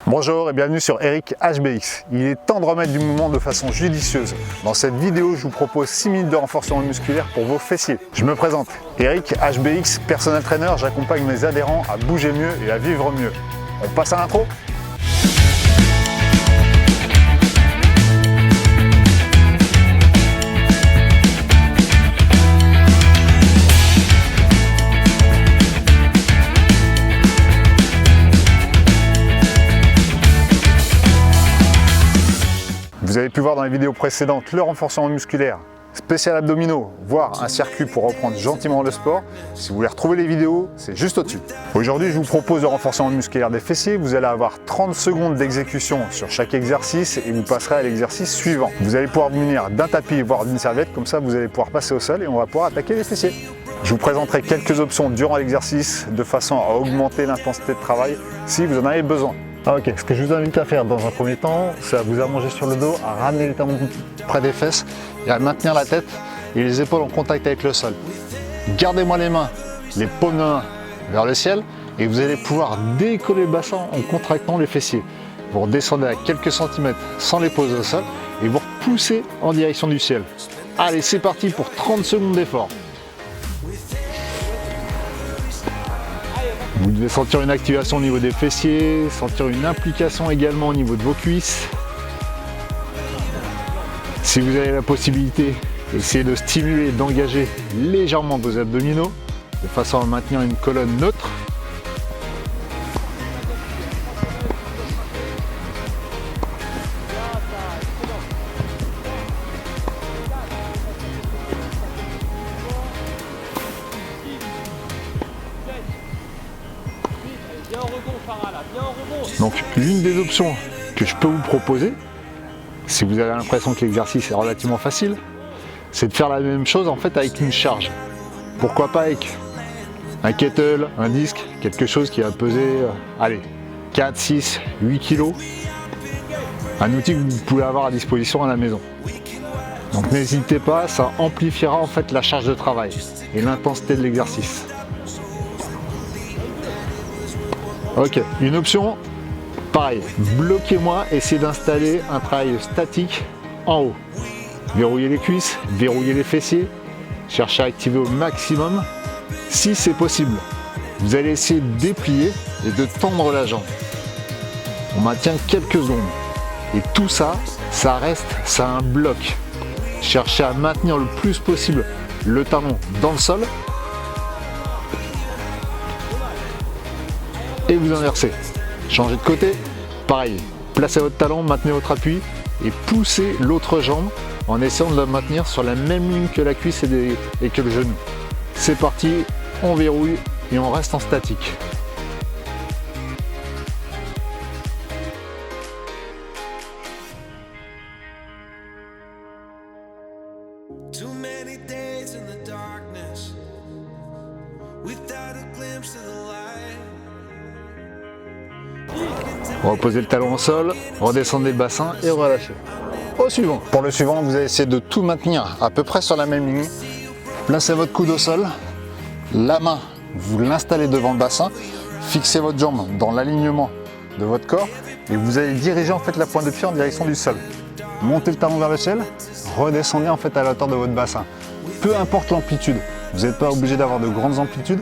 Bonjour et bienvenue sur Eric HBX. Il est temps de remettre du mouvement de façon judicieuse. Dans cette vidéo, je vous propose 6 minutes de renforcement musculaire pour vos fessiers. Je me présente, Eric HBX, personnel trainer, j'accompagne mes adhérents à bouger mieux et à vivre mieux. On passe à l'intro ? Vous avez pu voir dans les vidéos précédentes le renforcement musculaire spécial abdominaux, voire un circuit pour reprendre gentiment le sport. Si vous voulez retrouver les vidéos, c'est juste au-dessus. Aujourd'hui, je vous propose le renforcement musculaire des fessiers. Vous allez avoir 30 secondes d'exécution sur chaque exercice et vous passerez à l'exercice suivant. Vous allez pouvoir venir d'un tapis, voire d'une serviette, comme ça vous allez pouvoir passer au sol et on va pouvoir attaquer les fessiers. Je vous présenterai quelques options durant l'exercice de façon à augmenter l'intensité de travail si vous en avez besoin. Ok, ce que je vous invite à faire dans un premier temps, c'est à vous allonger sur le dos, à ramener les talons près des fesses et à maintenir la tête et les épaules en contact avec le sol. Gardez-moi les mains, les paumes de main vers le ciel et vous allez pouvoir décoller le bassin en contractant les fessiers. Vous redescendez à quelques centimètres sans les poser au sol et vous repoussez en direction du ciel. Allez, c'est parti pour 30 secondes d'effort. Vous devez sentir une activation au niveau des fessiers, sentir une implication également au niveau de vos cuisses. Si vous avez la possibilité, essayez de stimuler et d'engager légèrement vos abdominaux de façon à maintenir une colonne neutre. Donc l'une des options que je peux vous proposer, si vous avez l'impression que l'exercice est relativement facile, c'est de faire la même chose en fait avec une charge. Pourquoi pas avec un kettle, un disque, quelque chose qui va peser, allez, 4, 6, 8 kg. Un outil que vous pouvez avoir à disposition à la maison. Donc n'hésitez pas, ça amplifiera en fait la charge de travail et l'intensité de l'exercice. Ok, une option, pareil, bloquez-moi, essayez d'installer un travail statique en haut. Verrouillez les cuisses, verrouillez les fessiers, cherchez à activer au maximum. Si c'est possible, vous allez essayer de déplier et de tendre la jambe. On maintient quelques secondes. Et tout ça, ça reste, ça a un bloc. Cherchez à maintenir le plus possible le talon dans le sol. Et vous inversez. Changez de côté, pareil, placez votre talon, maintenez votre appui et poussez l'autre jambe en essayant de la maintenir sur la même ligne que la cuisse et que le genou. C'est parti, on verrouille et on reste en statique. Reposez le talon au sol, redescendez le bassin et relâchez. Au suivant. Pour le suivant, vous allez essayer de tout maintenir à peu près sur la même ligne. Placez votre coude au sol, la main, vous l'installez devant le bassin, fixez votre jambe dans l'alignement de votre corps et vous allez diriger en fait la pointe de pied en direction du sol. Montez le talon vers le ciel, redescendez en fait à la hauteur de votre bassin. Peu importe l'amplitude, vous n'êtes pas obligé d'avoir de grandes amplitudes.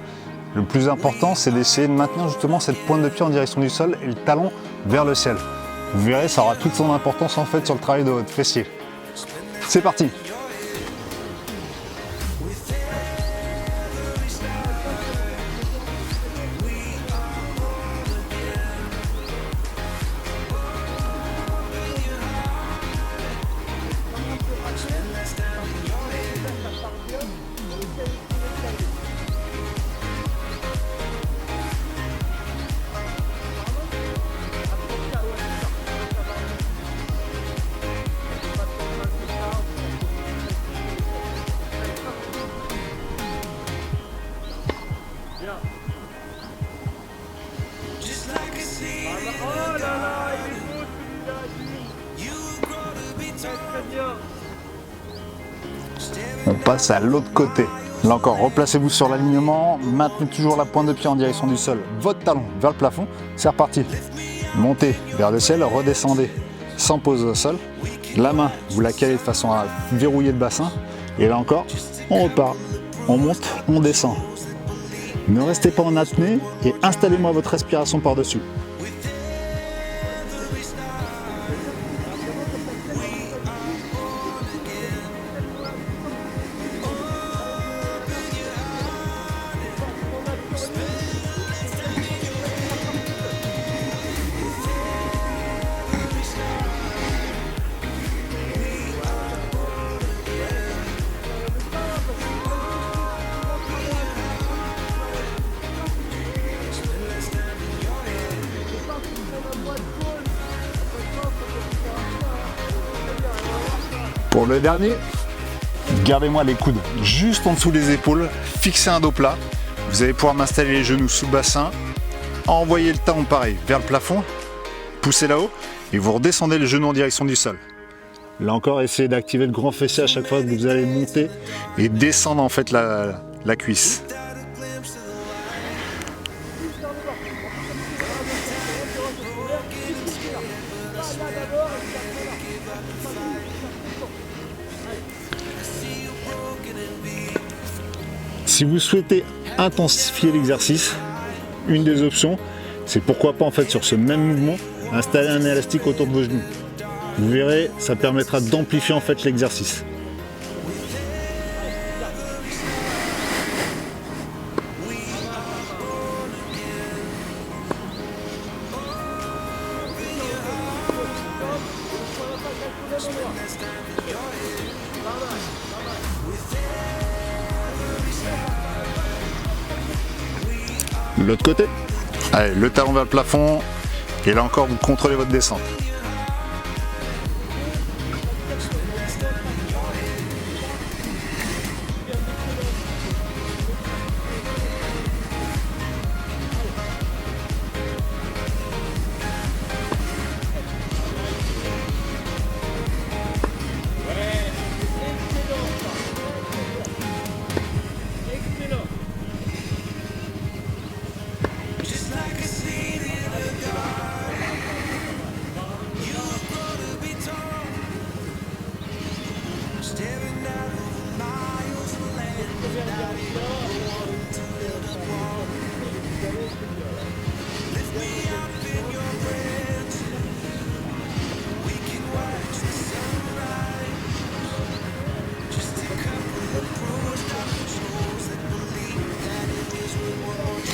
Le plus important, c'est d'essayer de maintenir justement cette pointe de pied en direction du sol et le talon vers le ciel. Vous verrez, ça aura toute son importance en fait sur le travail de votre fessier. C'est parti! On passe à l'autre côté. Là encore, replacez-vous sur l'alignement, maintenez toujours la pointe de pied en direction du sol, votre talon vers le plafond. C'est reparti. Montez vers le ciel, redescendez sans pause au sol. La main, vous la calez de façon à verrouiller le bassin. Et là encore, on repart. On monte, on descend. Ne restez pas en apnée et installez-moi votre respiration par-dessus. Pour le dernier, gardez-moi les coudes juste en dessous des épaules, fixez un dos plat. Vous allez pouvoir m'installer les genoux sous le bassin, envoyer le talon pareil vers le plafond, poussez là-haut et vous redescendez le genou en direction du sol. Là encore, essayez d'activer le grand fessier à chaque fois que vous allez monter et descendre en fait la cuisse. Si vous souhaitez intensifier l'exercice, une des options, c'est pourquoi pas en fait sur ce même mouvement, installer un élastique autour de vos genoux. Vous verrez, ça permettra d'amplifier en fait l'exercice. De l'autre côté, allez, le talon vers le plafond, et là encore vous contrôlez votre descente.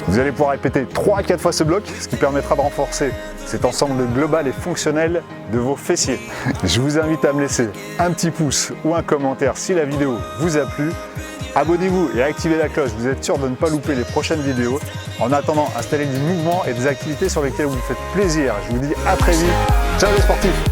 Vous allez pouvoir répéter 3 à 4 fois ce bloc, ce qui permettra de renforcer cet ensemble global et fonctionnel de vos fessiers. Je vous invite à me laisser un petit pouce ou un commentaire si la vidéo vous a plu. Abonnez-vous et activez la cloche, vous êtes sûr de ne pas louper les prochaines vidéos. En attendant, installez du mouvement et des activités sur lesquelles vous vous faites plaisir. Je vous dis à très vite. Ciao les sportifs!